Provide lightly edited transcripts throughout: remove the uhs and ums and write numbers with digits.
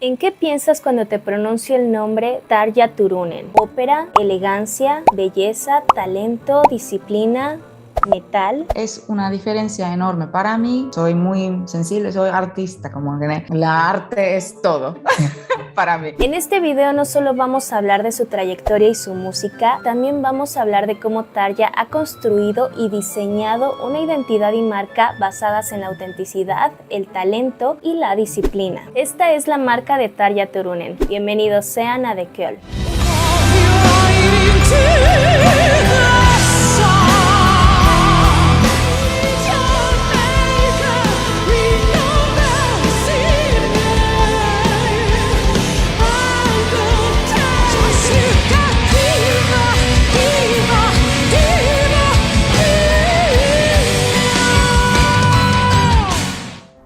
¿En qué piensas cuando te pronuncio el nombre Tarja Turunen? Ópera, elegancia, belleza, talento, disciplina, metal. Es una diferencia enorme. Para mí, soy muy sensible, soy artista, como que la arte es todo para mí. En este video no solo vamos a hablar de su trayectoria y su música, también vamos a hablar de cómo Tarja ha construido y diseñado una identidad y marca basadas en la autenticidad, el talento y la disciplina. Esta es la marca de Tarja Turunen. Bienvenidos sean a The Köln.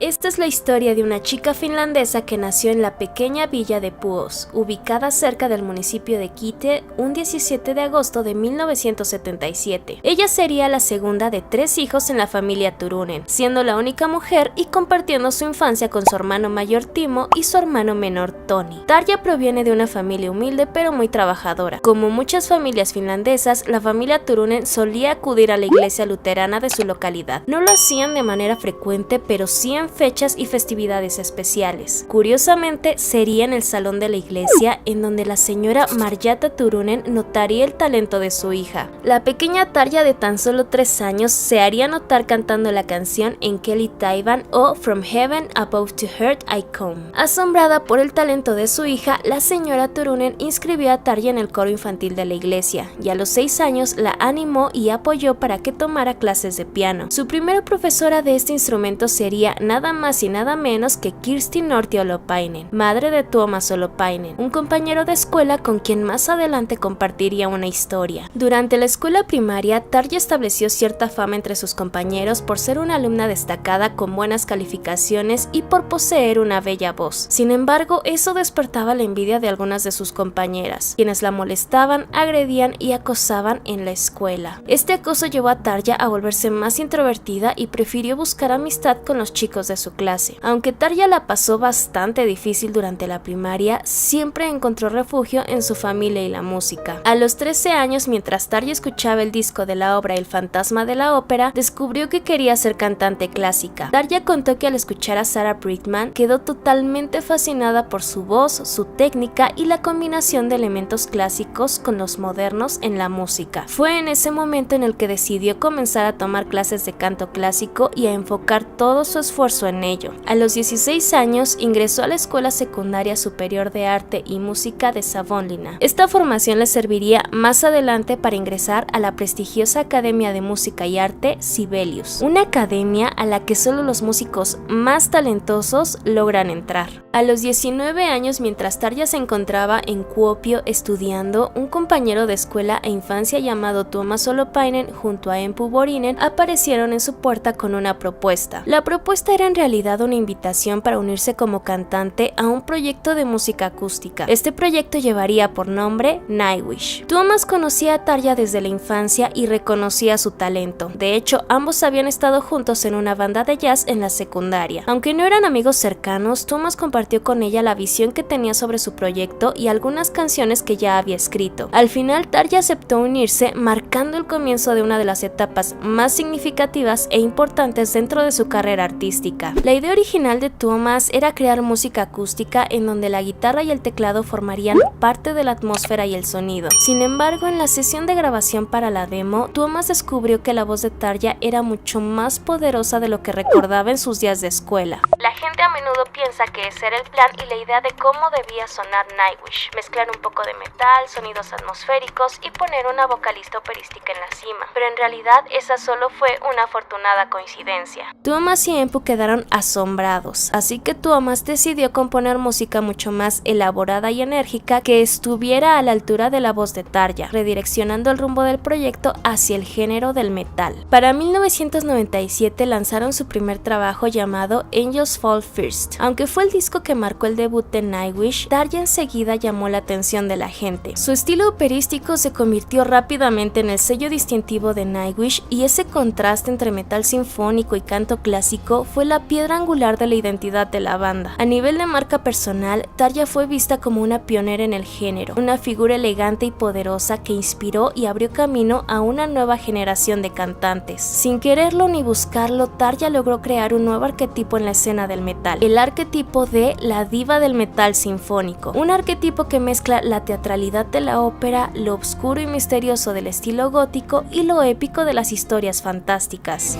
Esta es la historia de una chica finlandesa que nació en la pequeña villa de Puos, ubicada cerca del municipio de Kitee, un 17 de agosto de 1977. Ella sería la segunda de 3 hijos en la familia Turunen, siendo la única mujer y compartiendo su infancia con su hermano mayor Timo y su hermano menor Toni. Tarja proviene de una familia humilde pero muy trabajadora. Como muchas familias finlandesas, la familia Turunen solía acudir a la iglesia luterana de su localidad. No lo hacían de manera frecuente, pero sí en fechas y festividades especiales. Curiosamente, sería en el salón de la iglesia en donde la señora Marjatta Turunen notaría el talento de su hija. La pequeña Tarja de tan solo 3 años se haría notar cantando la canción Enkeli Taivaan o From Heaven Above to Earth I Come. Asombrada por el talento de su hija, la señora Turunen inscribió a Tarja en el coro infantil de la iglesia y a los 6 años la animó y apoyó para que tomara clases de piano. Su primera profesora de este instrumento sería nada más y nada menos que Kirsti Nortti Holopainen, madre de Tuomas Holopainen, un compañero de escuela con quien más adelante compartiría una historia. Durante la escuela primaria, Tarja estableció cierta fama entre sus compañeros por ser una alumna destacada con buenas calificaciones y por poseer una bella voz. Sin embargo, eso despertaba la envidia de algunas de sus compañeras, quienes la molestaban, agredían y acosaban en la escuela. Este acoso llevó a Tarja a volverse más introvertida y prefirió buscar amistad con los chicos de su clase. Aunque Tarja la pasó bastante difícil durante la primaria, siempre encontró refugio en su familia y la música. A los 13 años, mientras Tarja escuchaba el disco de la obra El fantasma de la ópera, descubrió que quería ser cantante clásica. Tarja contó que al escuchar a Sarah Brightman quedó totalmente fascinada por su voz, su técnica y la combinación de elementos clásicos con los modernos en la música. Fue en ese momento en el que decidió comenzar a tomar clases de canto clásico y a enfocar todo su esfuerzo en ello. A los 16 años ingresó a la Escuela Secundaria Superior de Arte y Música de Savonlinna. Esta formación le serviría más adelante para ingresar a la prestigiosa Academia de Música y Arte Sibelius, una academia a la que solo los músicos más talentosos logran entrar. A los 19 años, mientras Tarja se encontraba en Kuopio estudiando, un compañero de escuela e infancia llamado Tuomas Holopainen junto a Empu Vuorinen aparecieron en su puerta con una propuesta. La propuesta era en realidad una invitación para unirse como cantante a un proyecto de música acústica. Este proyecto llevaría por nombre Nightwish. Tuomas conocía a Tarja desde la infancia y reconocía su talento. De hecho, ambos habían estado juntos en una banda de jazz en la secundaria. Aunque no eran amigos cercanos, Tuomas compartió con ella la visión que tenía sobre su proyecto y algunas canciones que ya había escrito. Al final, Tarja aceptó unirse, marcando el comienzo de una de las etapas más significativas e importantes dentro de su carrera artística. La idea original de Tuomas era crear música acústica en donde la guitarra y el teclado formarían parte de la atmósfera y el sonido. Sin embargo, en la sesión de grabación para la demo, Tuomas descubrió que la voz de Tarja era mucho más poderosa de lo que recordaba en sus días de escuela. La gente a menudo piensa que ese era el plan y la idea de cómo debía sonar Nightwish, mezclar un poco de metal, sonidos atmosféricos y poner una vocalista operística en la cima, pero en realidad esa solo fue una afortunada coincidencia. Tuomas y Empu quedaron asombrados, así que Tuomas decidió componer música mucho más elaborada y enérgica que estuviera a la altura de la voz de Tarja, redireccionando el rumbo del proyecto hacia el género del metal. Para 1997 lanzaron su primer trabajo llamado Angels Fall First. Aunque fue el disco que marcó el debut de Nightwish, Tarja enseguida llamó la atención de la gente. Su estilo operístico se convirtió rápidamente en el sello distintivo de Nightwish y ese contraste entre metal sinfónico y canto clásico fue la piedra angular de la identidad de la banda. A nivel de marca personal, Tarja fue vista como una pionera en el género, una figura elegante y poderosa que inspiró y abrió camino a una nueva generación de cantantes. Sin quererlo ni buscarlo, Tarja logró crear un nuevo arquetipo en la escena del metal, el arquetipo de la diva del metal sinfónico, un arquetipo que mezcla la teatralidad de la ópera, lo oscuro y misterioso del estilo gótico y lo épico de las historias fantásticas.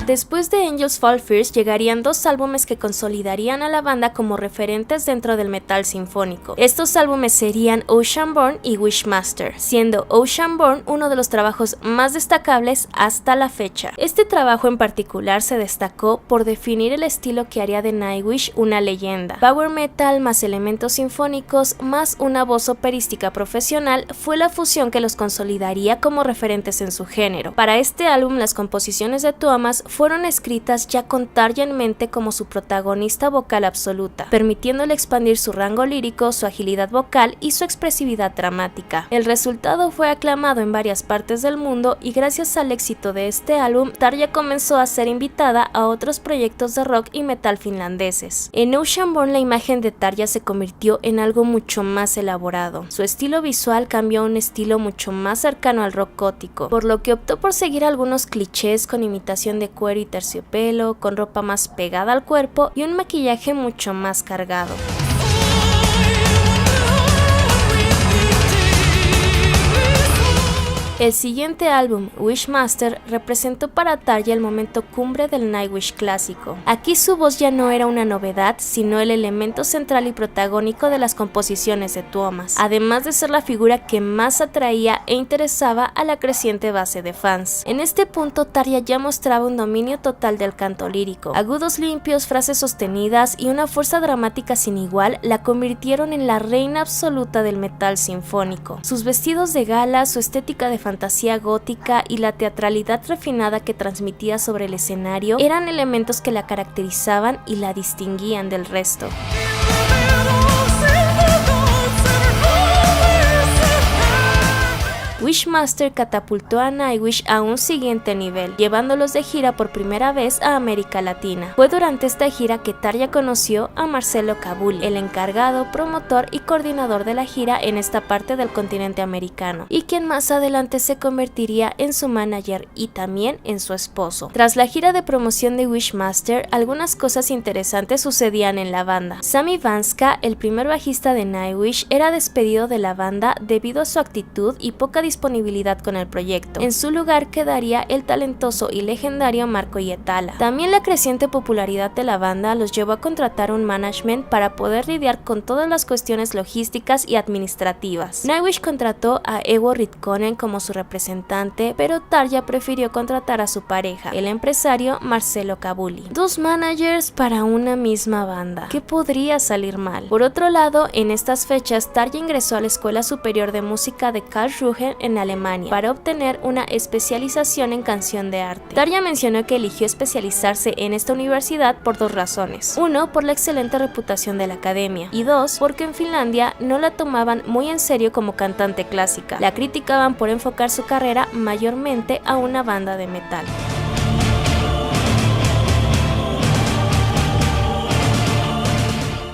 Después de Angels Fall First llegarían dos álbumes que consolidarían a la banda como referentes dentro del metal sinfónico. Estos álbumes serían Oceanborn y Wishmaster, siendo Oceanborn uno de los trabajos más destacables hasta la fecha. Este trabajo en particular se destacó por definir el estilo que haría de Nightwish una leyenda. Power metal más elementos sinfónicos más una voz operística profesional fue la fusión que los consolidaría como referentes en su género. Para este álbum las composiciones de Tuomas fueron escritas ya con Tarja en mente como su protagonista vocal absoluta, permitiéndole expandir su rango lírico, su agilidad vocal y su expresividad dramática. El resultado fue aclamado en varias partes del mundo y gracias al éxito de este álbum, Tarja comenzó a ser invitada a otros proyectos de rock y metal finlandeses. En Oceanborn la imagen de Tarja se convirtió en algo mucho más elaborado. Su estilo visual cambió a un estilo mucho más cercano al rock gótico, por lo que optó por seguir algunos clichés con imitación de cuero y terciopelo, con ropa más pegada al cuerpo y un maquillaje mucho más cargado. El siguiente álbum, Wishmaster, representó para Tarja el momento cumbre del Nightwish clásico. Aquí su voz ya no era una novedad, sino el elemento central y protagónico de las composiciones de Tuomas, además de ser la figura que más atraía e interesaba a la creciente base de fans. En este punto, Tarja ya mostraba un dominio total del canto lírico. Agudos limpios, frases sostenidas y una fuerza dramática sin igual la convirtieron en la reina absoluta del metal sinfónico. Sus vestidos de gala, su estética de fantasía gótica y la teatralidad refinada que transmitía sobre el escenario eran elementos que la caracterizaban y la distinguían del resto. Wishmaster catapultó a Nightwish a un siguiente nivel, llevándolos de gira por primera vez a América Latina. Fue durante esta gira que Tarja conoció a Marcelo Cabuli, el encargado, promotor y coordinador de la gira en esta parte del continente americano, y quien más adelante se convertiría en su manager y también en su esposo. Tras la gira de promoción de Wishmaster, algunas cosas interesantes sucedían en la banda. Sami Vanska, el primer bajista de Nightwish, era despedido de la banda debido a su actitud y poca disponibilidad con el proyecto. En su lugar quedaría el talentoso y legendario Marco Hietala. También la creciente popularidad de la banda los llevó a contratar un management para poder lidiar con todas las cuestiones logísticas y administrativas. Nightwish contrató a Ewo Ritkonen como su representante, pero Tarja prefirió contratar a su pareja, el empresario Marcelo Cabuli. Dos managers para una misma banda. ¿Qué podría salir mal? Por otro lado, en estas fechas Tarja ingresó a la Escuela Superior de Música de Karlsruhe en Alemania para obtener una especialización en canción de arte. Tarja mencionó que eligió especializarse en esta universidad por dos razones. Uno, por la excelente reputación de la academia, y dos, porque en Finlandia no la tomaban muy en serio como cantante clásica. La criticaban por enfocar su carrera mayormente a una banda de metal.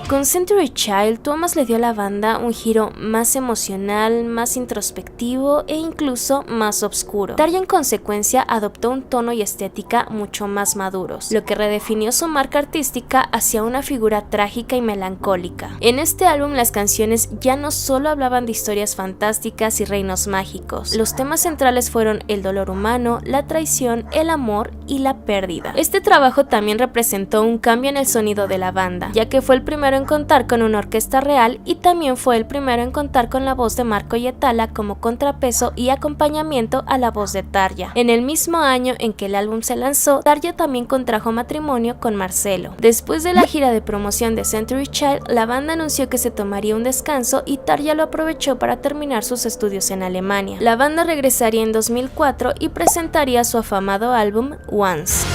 Con Century Child, Tuomas le dio a la banda un giro más emocional, más introspectivo e incluso más oscuro. Tarja en consecuencia adoptó un tono y estética mucho más maduros, lo que redefinió su marca artística hacia una figura trágica y melancólica. En este álbum las canciones ya no solo hablaban de historias fantásticas y reinos mágicos. Los temas centrales fueron el dolor humano, la traición, el amor y la pérdida. Este trabajo también representó un cambio en el sonido de la banda, ya que fue el primero en contar con una orquesta real y también fue el primero en contar con la voz de Marco Hietala como contrapeso y acompañamiento a la voz de Tarja. En el mismo año en que el álbum se lanzó, Tarja también contrajo matrimonio con Marcelo. Después de la gira de promoción de Century Child, la banda anunció que se tomaría un descanso y Tarja lo aprovechó para terminar sus estudios en Alemania. La banda regresaría en 2004 y presentaría su afamado álbum Once.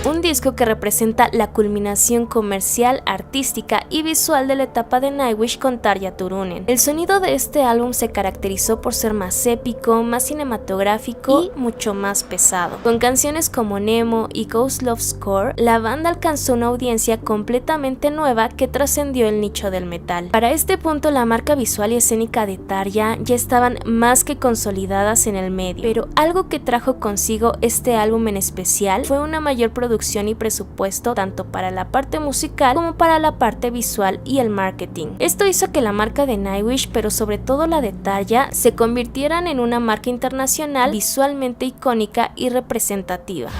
Un disco que representa la culminación comercial, artística y visual de la etapa de Nightwish con Tarja Turunen. El sonido de este álbum se caracterizó por ser más épico, más cinematográfico y mucho más pesado. Con canciones como Nemo y Ghost Love Score, la banda alcanzó una audiencia completamente nueva que trascendió el nicho del metal. Para este punto, la marca visual y escénica de Tarja ya estaban más que consolidadas en el medio, pero algo que trajo consigo este álbum en especial fue una mayor producción y presupuesto tanto para la parte musical como para la parte visual y el marketing. Esto hizo que la marca de Nightwish, pero sobre todo la de Tarja, se convirtieran en una marca internacional visualmente icónica y representativa.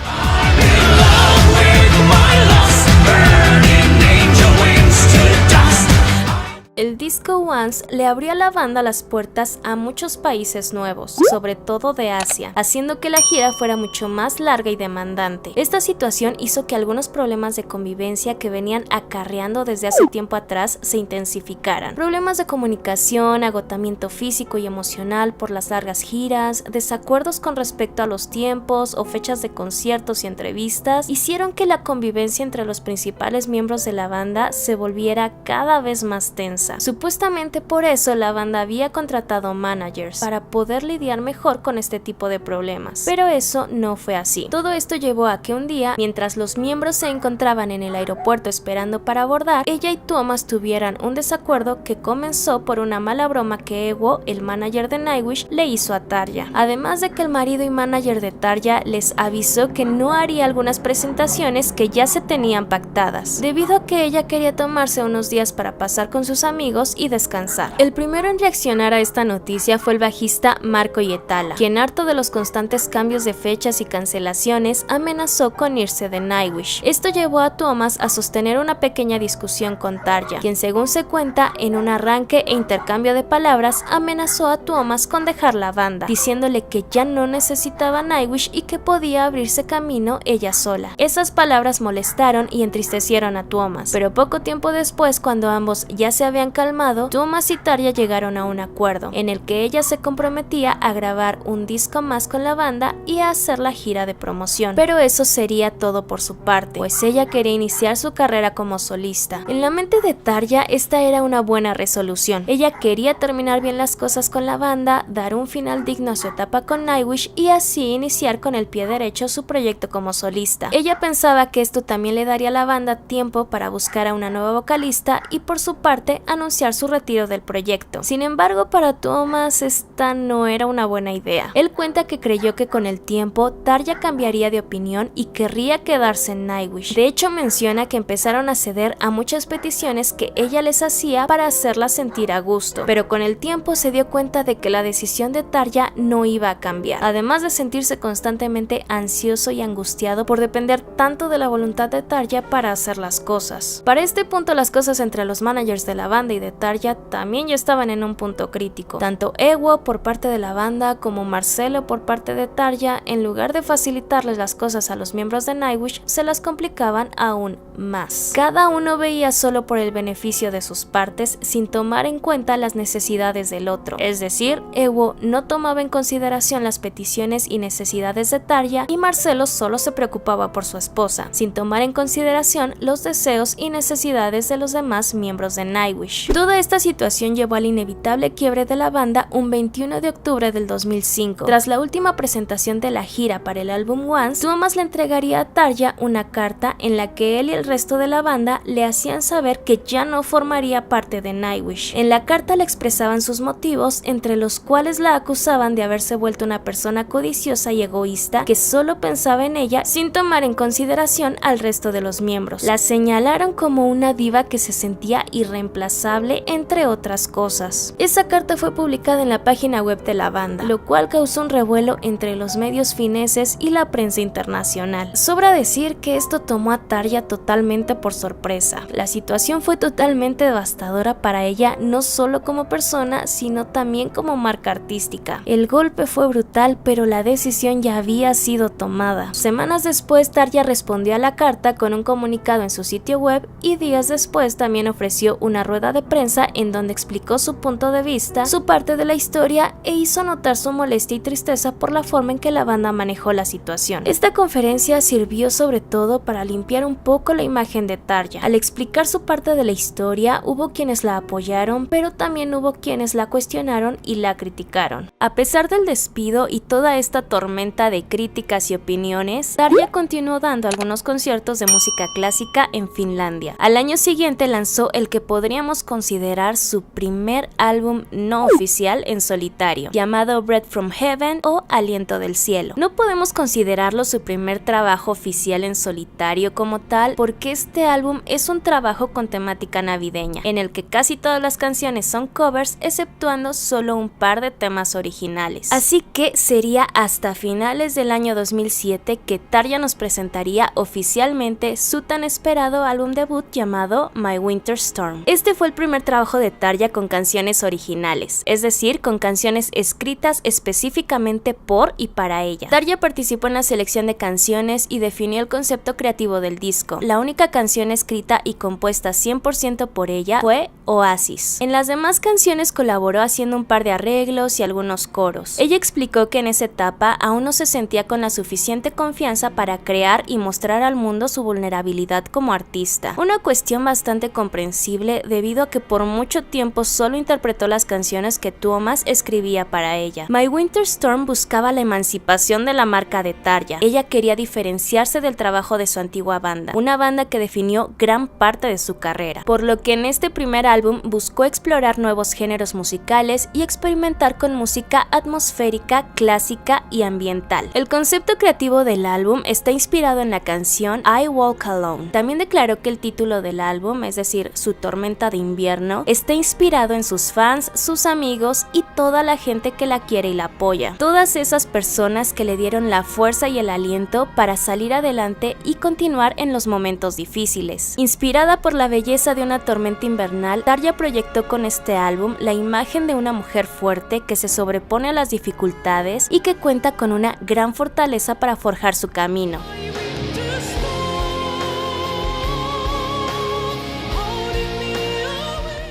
El disco Once le abrió a la banda las puertas a muchos países nuevos, sobre todo de Asia, haciendo que la gira fuera mucho más larga y demandante. Esta situación hizo que algunos problemas de convivencia que venían acarreando desde hace tiempo atrás se intensificaran. Problemas de comunicación, agotamiento físico y emocional por las largas giras, desacuerdos con respecto a los tiempos o fechas de conciertos y entrevistas, hicieron que la convivencia entre los principales miembros de la banda se volviera cada vez más tensa. Supuestamente por eso la banda había contratado managers para poder lidiar mejor con este tipo de problemas, pero eso no fue así. Todo esto llevó a que un día, mientras los miembros se encontraban en el aeropuerto esperando para abordar, ella y Tuomas tuvieran un desacuerdo que comenzó por una mala broma que Ewo, el manager de Nightwish, le hizo a Tarja. Además de que el marido y manager de Tarja les avisó que no haría algunas presentaciones que ya se tenían pactadas, debido a que ella quería tomarse unos días para pasar con sus amigos y descansar. El primero en reaccionar a esta noticia fue el bajista Marco Hietala, quien, harto de los constantes cambios de fechas y cancelaciones, amenazó con irse de Nightwish. Esto llevó a Tuomas a sostener una pequeña discusión con Tarja, quien, según se cuenta, en un arranque e intercambio de palabras, amenazó a Tuomas con dejar la banda, diciéndole que ya no necesitaba Nightwish y que podía abrirse camino ella sola. Esas palabras molestaron y entristecieron a Tuomas, pero poco tiempo después, cuando ambos ya se habían calmado, Tuomas y Tarja llegaron a un acuerdo en el que ella se comprometía a grabar un disco más con la banda y a hacer la gira de promoción, pero eso sería todo por su parte, pues ella quería iniciar su carrera como solista. En la mente de Tarja, esta era una buena resolución. Ella quería terminar bien las cosas con la banda, dar un final digno a su etapa con Nightwish y así iniciar con el pie derecho su proyecto como solista. Ella pensaba que esto también le daría a la banda tiempo para buscar a una nueva vocalista y, por su parte, anunciar su retiro del proyecto. Sin embargo, para Tuomas esta no era una buena idea. Él cuenta que creyó que con el tiempo Tarja cambiaría de opinión y querría quedarse en Nightwish. De hecho, menciona que empezaron a ceder a muchas peticiones que ella les hacía para hacerla sentir a gusto, pero con el tiempo se dio cuenta de que la decisión de Tarja no iba a cambiar, además de sentirse constantemente ansioso y angustiado por depender tanto de la voluntad de Tarja para hacer las cosas. Para este punto, las cosas entre los managers de la banda y de Tarja también ya estaban en un punto crítico. Tanto Ewo por parte de la banda como Marcelo por parte de Tarja, en lugar de facilitarles las cosas a los miembros de Nightwish, se las complicaban aún más. Cada uno veía solo por el beneficio de sus partes sin tomar en cuenta las necesidades del otro. Es decir, Ewo no tomaba en consideración las peticiones y necesidades de Tarja y Marcelo solo se preocupaba por su esposa, sin tomar en consideración los deseos y necesidades de los demás miembros de Nightwish. Toda esta situación llevó al inevitable quiebre de la banda un 21 de octubre del 2005. Tras la última presentación de la gira para el álbum Once, Tuomas le entregaría a Tarja una carta en la que él y el resto de la banda le hacían saber que ya no formaría parte de Nightwish. En la carta le expresaban sus motivos, entre los cuales la acusaban de haberse vuelto una persona codiciosa y egoísta que solo pensaba en ella sin tomar en consideración al resto de los miembros. La señalaron como una diva que se sentía irreemplazable, entre otras cosas. Esa carta fue publicada en la página web de la banda, lo cual causó un revuelo entre los medios fineses y la prensa internacional. Sobra decir que esto tomó a Tarja totalmente por sorpresa. La situación fue totalmente devastadora para ella, no solo como persona, sino también como marca artística. El golpe fue brutal, pero la decisión ya había sido tomada. Semanas después, Tarja respondió a la carta con un comunicado en su sitio web y días después también ofreció una rueda de prensa prensa en donde explicó su punto de vista, su parte de la historia e hizo notar su molestia y tristeza por la forma en que la banda manejó la situación. Esta conferencia sirvió sobre todo para limpiar un poco la imagen de Tarja. Al explicar su parte de la historia, hubo quienes la apoyaron, pero también hubo quienes la cuestionaron y la criticaron. A pesar del despido y toda esta tormenta de críticas y opiniones, Tarja continuó dando algunos conciertos de música clásica en Finlandia. Al año siguiente lanzó el que podríamos considerar su primer álbum no oficial en solitario, llamado Breath from Heaven o Aliento del Cielo. No podemos considerarlo su primer trabajo oficial en solitario como tal, porque este álbum es un trabajo con temática navideña, en el que casi todas las canciones son covers, exceptuando solo un par de temas originales. Así que sería hasta finales del año 2007 que Tarja nos presentaría oficialmente su tan esperado álbum debut llamado My Winter Storm. Este fue el primer trabajo de Tarja con canciones originales, es decir, con canciones escritas específicamente por y para ella. Tarja participó en la selección de canciones y definió el concepto creativo del disco. La única canción escrita y compuesta 100% por ella fue Oasis. En las demás canciones colaboró haciendo un par de arreglos y algunos coros. Ella explicó que en esa etapa aún no se sentía con la suficiente confianza para crear y mostrar al mundo su vulnerabilidad como artista. Una cuestión bastante comprensible debido a que por mucho tiempo solo interpretó las canciones que Tuomas escribía para ella. My Winter Storm buscaba la emancipación de la marca de Tarja. Ella quería diferenciarse del trabajo de su antigua banda, una banda que definió gran parte de su carrera, por lo que en este primer álbum buscó explorar nuevos géneros musicales y experimentar con música atmosférica, clásica y ambiental. El concepto creativo del álbum está inspirado en la canción I Walk Alone. También declaró que el título del álbum, es decir, Su tormenta de invierno, está inspirado en sus fans, sus amigos y toda la gente que la quiere y la apoya. Todas esas personas que le dieron la fuerza y el aliento para salir adelante y continuar en los momentos difíciles. Inspirada por la belleza de una tormenta invernal, Tarja proyectó con este álbum la imagen de una mujer fuerte que se sobrepone a las dificultades y que cuenta con una gran fortaleza para forjar su camino.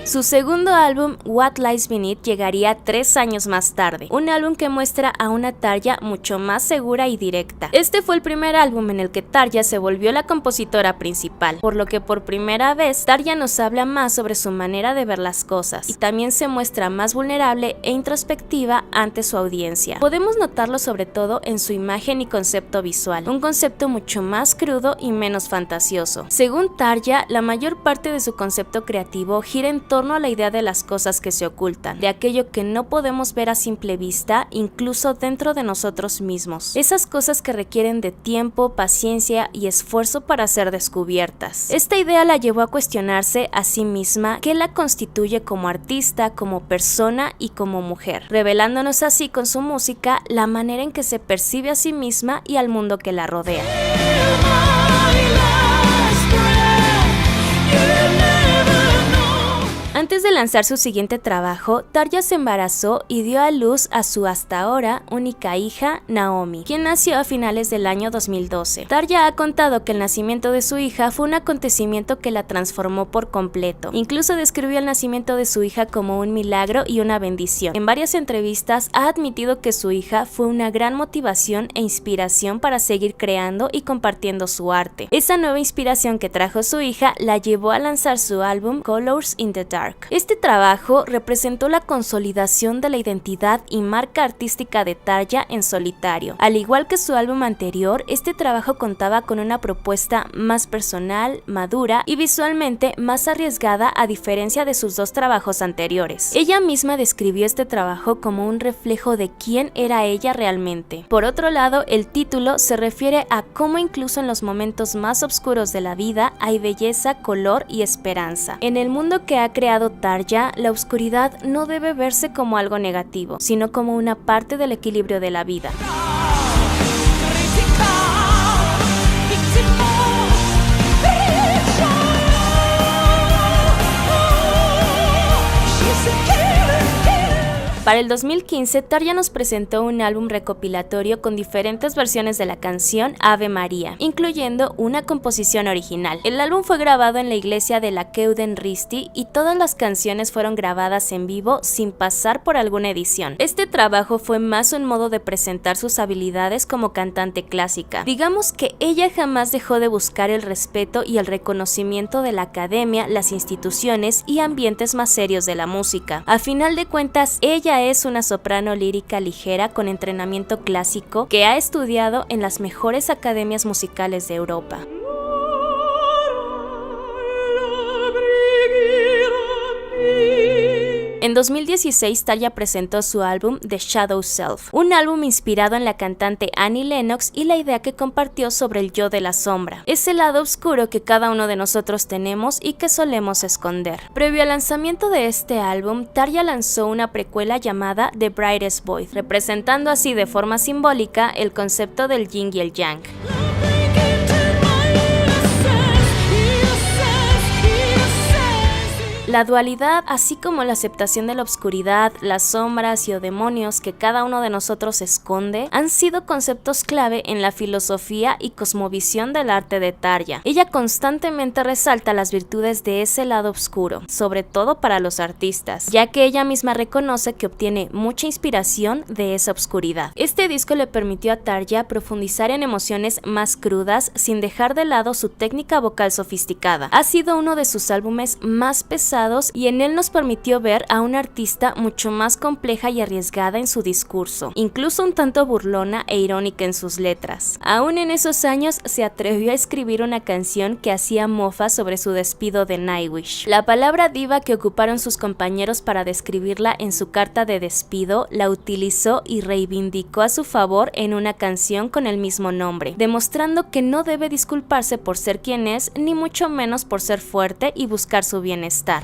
Su segundo álbum, What Lies Beneath, llegaría 3 años más tarde, un álbum que muestra a una Tarja mucho más segura y directa. Este fue el primer álbum en el que Tarja se volvió la compositora principal, por lo que por primera vez Tarja nos habla más sobre su manera de ver las cosas, y también se muestra más vulnerable e introspectiva ante su audiencia. Podemos notarlo sobre todo en su imagen y concepto visual, un concepto mucho más crudo y menos fantasioso. Según Tarja, la mayor parte de su concepto creativo gira en torno a la idea de las cosas que se ocultan, de aquello que no podemos ver a simple vista, incluso dentro de nosotros mismos. Esas cosas que requieren de tiempo, paciencia y esfuerzo para ser descubiertas. Esta idea la llevó a cuestionarse a sí misma qué la constituye como artista, como persona y como mujer, revelándonos así con su música la manera en que se percibe a sí misma y al mundo que la rodea. Antes de lanzar su siguiente trabajo, Tarja se embarazó y dio a luz a su hasta ahora única hija, Naomi, quien nació a finales del año 2012. Tarja ha contado que el nacimiento de su hija fue un acontecimiento que la transformó por completo. Incluso describió el nacimiento de su hija como un milagro y una bendición. En varias entrevistas ha admitido que su hija fue una gran motivación e inspiración para seguir creando y compartiendo su arte. Esa nueva inspiración que trajo su hija la llevó a lanzar su álbum Colors in the Dark. Este trabajo representó la consolidación de la identidad y marca artística de Tarja en solitario. Al igual que su álbum anterior, este trabajo contaba con una propuesta más personal, madura y visualmente más arriesgada a diferencia de sus 2 trabajos anteriores. Ella misma describió este trabajo como un reflejo de quién era ella realmente. Por otro lado, el título se refiere a cómo incluso en los momentos más oscuros de la vida hay belleza, color y esperanza. En el mundo que ha creado Tarja, la oscuridad no debe verse como algo negativo, sino como una parte del equilibrio de la vida. Para el 2015, Tarja nos presentó un álbum recopilatorio con diferentes versiones de la canción Ave María, incluyendo una composición original. El álbum fue grabado en la iglesia de la Keuden-Risti y todas las canciones fueron grabadas en vivo sin pasar por alguna edición. Este trabajo fue más un modo de presentar sus habilidades como cantante clásica. Digamos que ella jamás dejó de buscar el respeto y el reconocimiento de la academia, las instituciones y ambientes más serios de la música. A final de cuentas, ella es una soprano lírica ligera con entrenamiento clásico que ha estudiado en las mejores academias musicales de Europa. En 2016, Tarja presentó su álbum The Shadow Self, un álbum inspirado en la cantante Annie Lennox y la idea que compartió sobre el yo de la sombra, ese lado oscuro que cada uno de nosotros tenemos y que solemos esconder. Previo al lanzamiento de este álbum, Tarja lanzó una precuela llamada The Brightest Void, representando así de forma simbólica el concepto del yin y el yang. La dualidad, así como la aceptación de la oscuridad, las sombras y o demonios que cada uno de nosotros esconde, han sido conceptos clave en la filosofía y cosmovisión del arte de Tarja. Ella constantemente resalta las virtudes de ese lado oscuro, sobre todo para los artistas, ya que ella misma reconoce que obtiene mucha inspiración de esa oscuridad. Este disco le permitió a Tarja profundizar en emociones más crudas sin dejar de lado su técnica vocal sofisticada. Ha sido uno de sus álbumes más pesados y en él nos permitió ver a una artista mucho más compleja y arriesgada en su discurso, incluso un tanto burlona e irónica en sus letras. Aún en esos años se atrevió a escribir una canción que hacía mofa sobre su despido de Nightwish. La palabra diva que ocuparon sus compañeros para describirla en su carta de despido la utilizó y reivindicó a su favor en una canción con el mismo nombre, demostrando que no debe disculparse por ser quien es, ni mucho menos por ser fuerte y buscar su bienestar.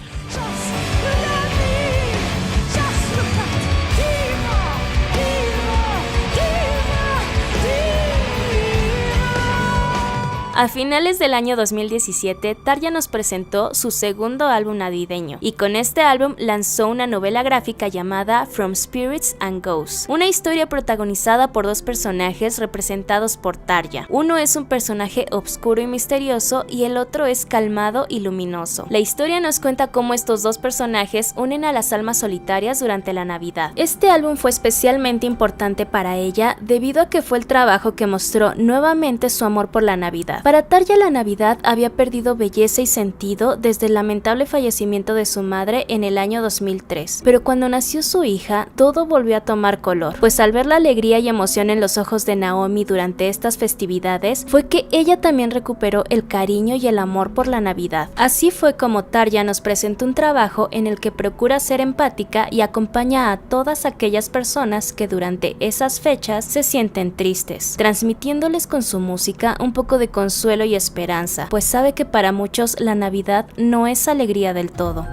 A finales del año 2017, Tarja nos presentó su segundo álbum navideño, y con este álbum lanzó una novela gráfica llamada From Spirits and Ghosts, una historia protagonizada por dos personajes representados por Tarja. Uno es un personaje oscuro y misterioso, y el otro es calmado y luminoso. La historia nos cuenta cómo estos dos personajes unen a las almas solitarias durante la Navidad. Este álbum fue especialmente importante para ella debido a que fue el trabajo que mostró nuevamente su amor por la Navidad. Para Tarja, la Navidad había perdido belleza y sentido desde el lamentable fallecimiento de su madre en el año 2003, pero cuando nació su hija, todo volvió a tomar color, pues al ver la alegría y emoción en los ojos de Naomi durante estas festividades, fue que ella también recuperó el cariño y el amor por la Navidad. Así fue como Tarja nos presentó un trabajo en el que procura ser empática y acompaña a todas aquellas personas que durante esas fechas se sienten tristes, transmitiéndoles con su música un poco de consuelo y esperanza, pues sabe que para muchos la Navidad no es alegría del todo.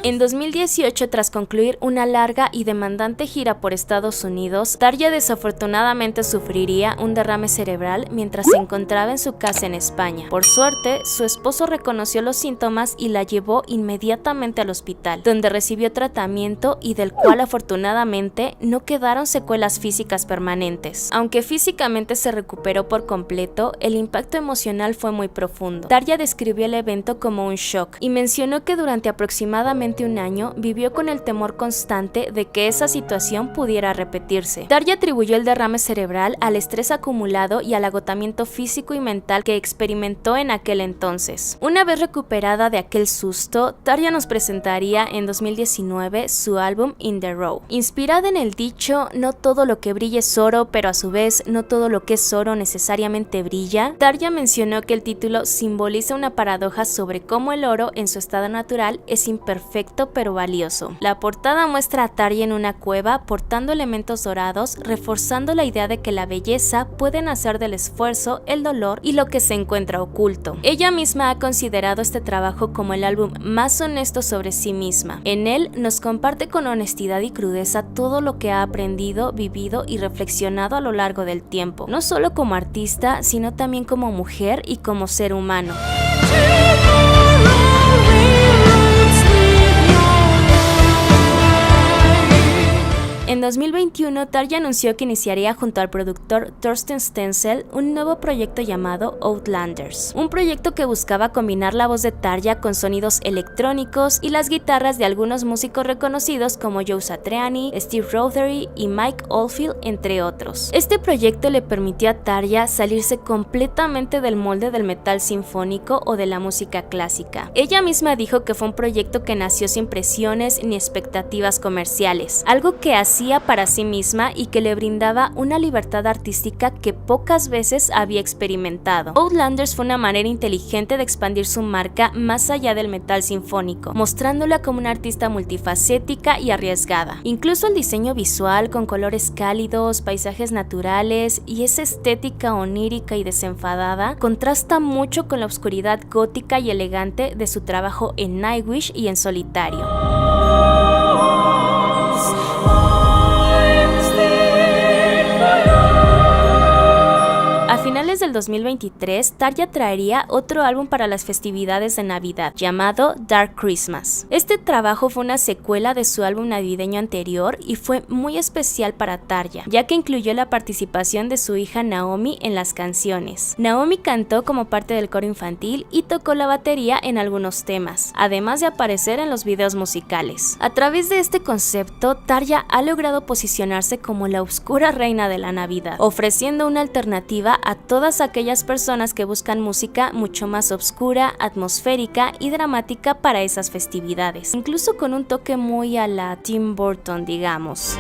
En 2018, tras concluir una larga y demandante gira por Estados Unidos, Tarja desafortunadamente sufriría un derrame cerebral mientras se encontraba en su casa en España. Por suerte, su esposo reconoció los síntomas y la llevó inmediatamente al hospital, donde recibió tratamiento y del cual afortunadamente no quedaron secuelas físicas permanentes. Aunque físicamente se recuperó por completo, el impacto emocional fue muy profundo. Tarja describió el evento como un shock y mencionó que durante aproximadamente un año vivió con el temor constante de que esa situación pudiera repetirse. Tarja atribuyó el derrame cerebral al estrés acumulado y al agotamiento físico y mental que experimentó en aquel entonces. Una vez recuperada de aquel susto, Tarja nos presentaría en 2019 su álbum In the Row. Inspirada en el dicho "no todo lo que brilla es oro, pero a su vez no todo lo que es oro necesariamente brilla", Tarja mencionó que el título simboliza una paradoja sobre cómo el oro en su estado natural es imperfecto pero valioso. La portada muestra a Tarja en una cueva portando elementos dorados, reforzando la idea de que la belleza puede nacer del esfuerzo, el dolor y lo que se encuentra oculto. Ella misma ha considerado este trabajo como el álbum más honesto sobre sí misma. En él nos comparte con honestidad y crudeza todo lo que ha aprendido, vivido y reflexionado a lo largo del tiempo, no solo como artista, sino también como mujer y como ser humano. En 2021, Tarja anunció que iniciaría junto al productor Thorsten Stenzel un nuevo proyecto llamado Outlanders, un proyecto que buscaba combinar la voz de Tarja con sonidos electrónicos y las guitarras de algunos músicos reconocidos como Joe Satriani, Steve Rothery y Mike Oldfield, entre otros. Este proyecto le permitió a Tarja salirse completamente del molde del metal sinfónico o de la música clásica. Ella misma dijo que fue un proyecto que nació sin presiones ni expectativas comerciales, algo que hacía para sí misma y que le brindaba una libertad artística que pocas veces había experimentado. Outlanders fue una manera inteligente de expandir su marca más allá del metal sinfónico, mostrándola como una artista multifacética y arriesgada. Incluso el diseño visual, con colores cálidos, paisajes naturales y esa estética onírica y desenfadada, contrasta mucho con la oscuridad gótica y elegante de su trabajo en Nightwish y en solitario. A finales del 2023, Tarja traería otro álbum para las festividades de Navidad, llamado Dark Christmas. Este trabajo fue una secuela de su álbum navideño anterior y fue muy especial para Tarja, ya que incluyó la participación de su hija Naomi en las canciones. Naomi cantó como parte del coro infantil y tocó la batería en algunos temas, además de aparecer en los videos musicales. A través de este concepto, Tarja ha logrado posicionarse como la oscura reina de la Navidad, ofreciendo una alternativa a todas aquellas personas que buscan música mucho más oscura, atmosférica y dramática para esas festividades, incluso con un toque muy a la Tim Burton, digamos.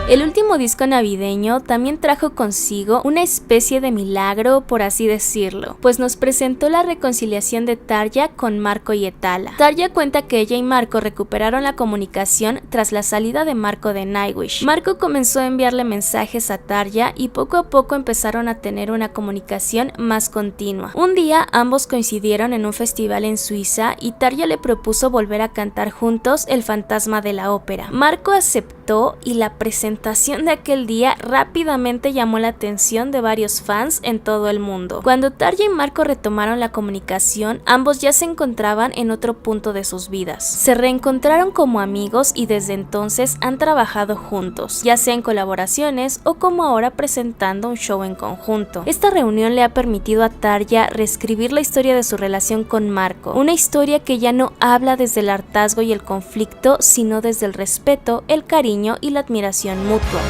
El último disco navideño también trajo consigo una especie de milagro, por así decirlo, pues nos presentó la reconciliación de Tarja con Marco y Etala. Tarja cuenta que ella y Marco recuperaron la comunicación tras la salida de Marco de Nightwish. Marco comenzó a enviarle mensajes a Tarja y poco a poco empezaron a tener una comunicación más continua. Un día ambos coincidieron en un festival en Suiza y Tarja le propuso volver a cantar juntos El fantasma de la ópera. Marco aceptó y la presentación de aquel día rápidamente llamó la atención de varios fans en todo el mundo. Cuando Tarja y Marco retomaron la comunicación, ambos ya se encontraban en otro punto de sus vidas. Se reencontraron como amigos y desde entonces han trabajado juntos, ya sea en colaboraciones o como ahora presentando un show en conjunto. Esta reunión le ha permitido a Tarja reescribir la historia de su relación con Marco, una historia que ya no habla desde el hartazgo y el conflicto, sino desde el respeto, el cariño y la admiración mutua.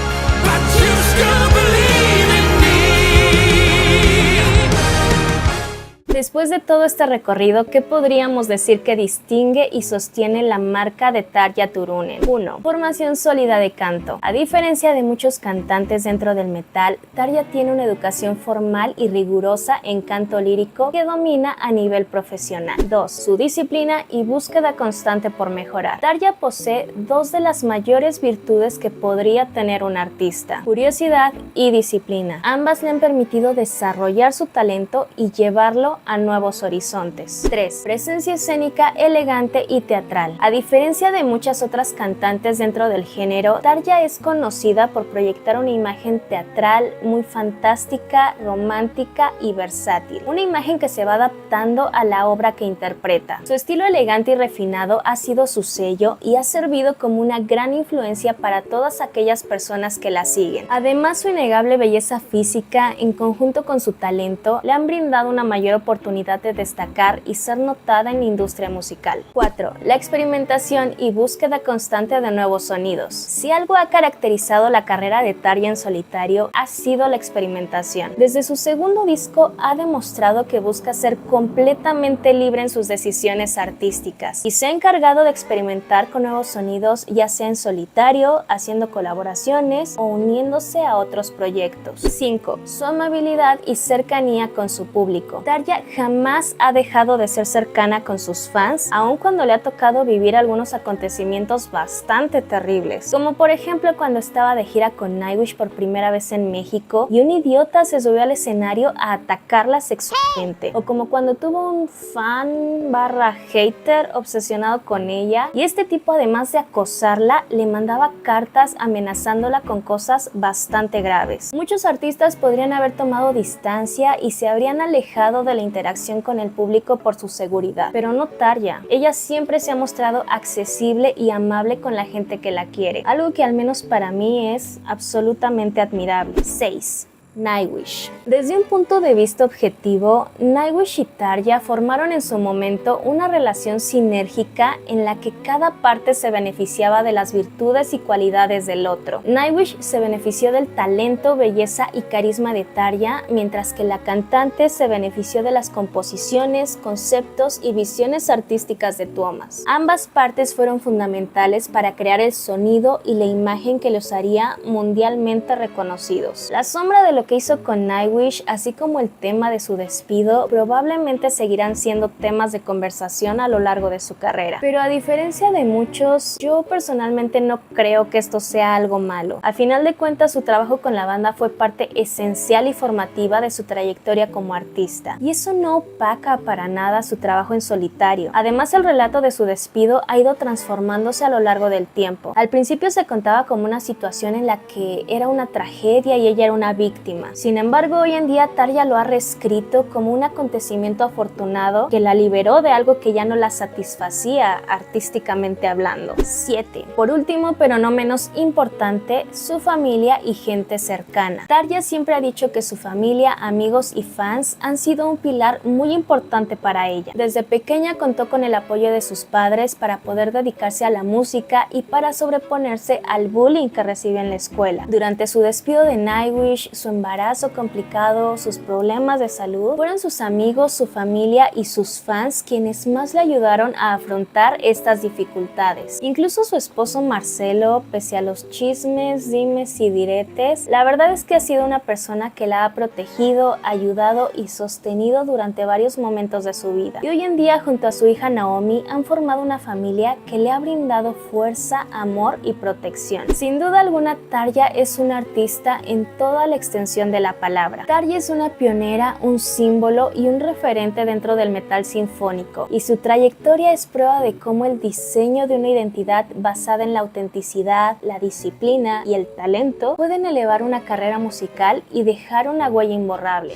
Después de todo este recorrido, ¿qué podríamos decir que distingue y sostiene la marca de Tarja Turunen? 1. Formación sólida de canto. A diferencia de muchos cantantes dentro del metal, Tarja tiene una educación formal y rigurosa en canto lírico que domina a nivel profesional. 2. Su disciplina y búsqueda constante por mejorar. Tarja posee dos de las mayores virtudes que podría tener un artista: curiosidad y disciplina. Ambas le han permitido desarrollar su talento y llevarlo a nuevos horizontes. 3. Presencia escénica elegante y teatral. A diferencia de muchas otras cantantes dentro del género, Tarja es conocida por proyectar una imagen teatral muy fantástica, romántica y versátil. Una imagen que se va adaptando a la obra que interpreta. Su estilo elegante y refinado ha sido su sello y ha servido como una gran influencia para todas aquellas personas que la siguen. Además, su innegable belleza física, en conjunto con su talento, le han brindado una mayor oportunidad de destacar y ser notada en la industria musical. 4. La experimentación y búsqueda constante de nuevos sonidos. Si algo ha caracterizado la carrera de Tarja en solitario, ha sido la experimentación. Desde su segundo disco ha demostrado que busca ser completamente libre en sus decisiones artísticas y se ha encargado de experimentar con nuevos sonidos, ya sea en solitario, haciendo colaboraciones o uniéndose a otros proyectos. 5. Su amabilidad y cercanía con su público. Tarja jamás ha dejado de ser cercana con sus fans, aun cuando le ha tocado vivir algunos acontecimientos bastante terribles, como por ejemplo cuando estaba de gira con Nightwish por primera vez en México y un idiota se subió al escenario a atacarla sexualmente, o como cuando tuvo un fan barra hater obsesionado con ella y este tipo, además de acosarla, le mandaba cartas amenazándola con cosas bastante graves. Muchos artistas podrían haber tomado distancia y se habrían alejado de la interacción con el público por su seguridad, pero no Tarja. Ella siempre se ha mostrado accesible y amable con la gente que la quiere, algo que al menos para mí es absolutamente admirable. 6. Nightwish. Desde un punto de vista objetivo, Nightwish y Tarja formaron en su momento una relación sinérgica en la que cada parte se beneficiaba de las virtudes y cualidades del otro. Nightwish se benefició del talento, belleza y carisma de Tarja, mientras que la cantante se benefició de las composiciones, conceptos y visiones artísticas de Tuomas. Ambas partes fueron fundamentales para crear el sonido y la imagen que los haría mundialmente reconocidos. La sombra de lo que hizo con Nightwish, así como el tema de su despido, probablemente seguirán siendo temas de conversación a lo largo de su carrera. Pero a diferencia de muchos, yo personalmente no creo que esto sea algo malo. Al final de cuentas, su trabajo con la banda fue parte esencial y formativa de su trayectoria como artista, y eso no opaca para nada su trabajo en solitario. Además, el relato de su despido ha ido transformándose a lo largo del tiempo. Al principio se contaba como una situación en la que era una tragedia y ella era una víctima. Sin embargo, hoy en día Tarja lo ha reescrito como un acontecimiento afortunado que la liberó de algo que ya no la satisfacía artísticamente hablando. 7. Por último, pero no menos importante, su familia y gente cercana. Tarja siempre ha dicho que su familia, amigos y fans han sido un pilar muy importante para ella. Desde pequeña contó con el apoyo de sus padres para poder dedicarse a la música y para sobreponerse al bullying que recibe en la escuela. Durante su despido de Nightwish, su embarazo complicado, sus problemas de salud, fueron sus amigos, su familia y sus fans quienes más le ayudaron a afrontar estas dificultades. Incluso su esposo Marcelo, pese a los chismes, dimes y diretes, la verdad es que ha sido una persona que la ha protegido, ayudado y sostenido durante varios momentos de su vida. Y hoy en día, junto a su hija Naomi, han formado una familia que le ha brindado fuerza, amor y protección. Sin duda alguna, Tarja es una artista en toda la extensión de la palabra. Tarja es una pionera, un símbolo y un referente dentro del metal sinfónico, y su trayectoria es prueba de cómo el diseño de una identidad basada en la autenticidad, la disciplina y el talento pueden elevar una carrera musical y dejar una huella imborrable.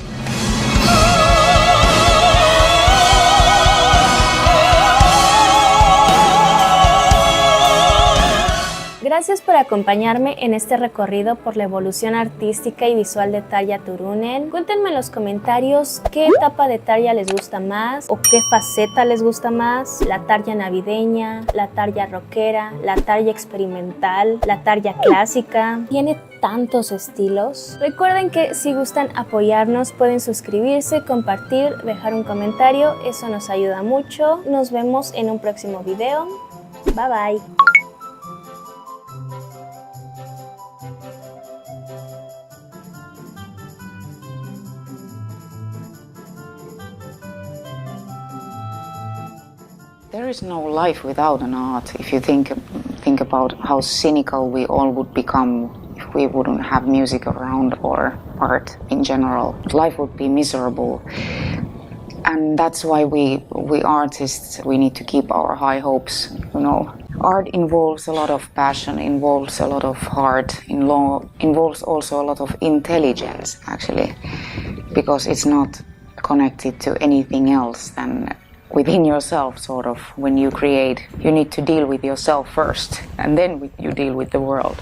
Gracias por acompañarme en este recorrido por la evolución artística y visual de Tarja Turunen. Cuéntenme en los comentarios qué etapa de Tarja les gusta más o qué faceta les gusta más. La Tarja navideña, la Tarja rockera, la Tarja experimental, la Tarja clásica. Tiene tantos estilos. Recuerden que si gustan apoyarnos pueden suscribirse, compartir, dejar un comentario. Eso nos ayuda mucho. Nos vemos en un próximo video. Bye bye. There is no life without an art. If you think about how cynical we all would become if we wouldn't have music around or art in general, life would be miserable. And that's why we artists, we need to keep our high hopes, you know. Art involves a lot of passion, involves a lot of heart, involves also a lot of intelligence, actually, because it's not connected to anything else than within yourself, sort of. When you create, you need to deal with yourself first, and then you deal with the world.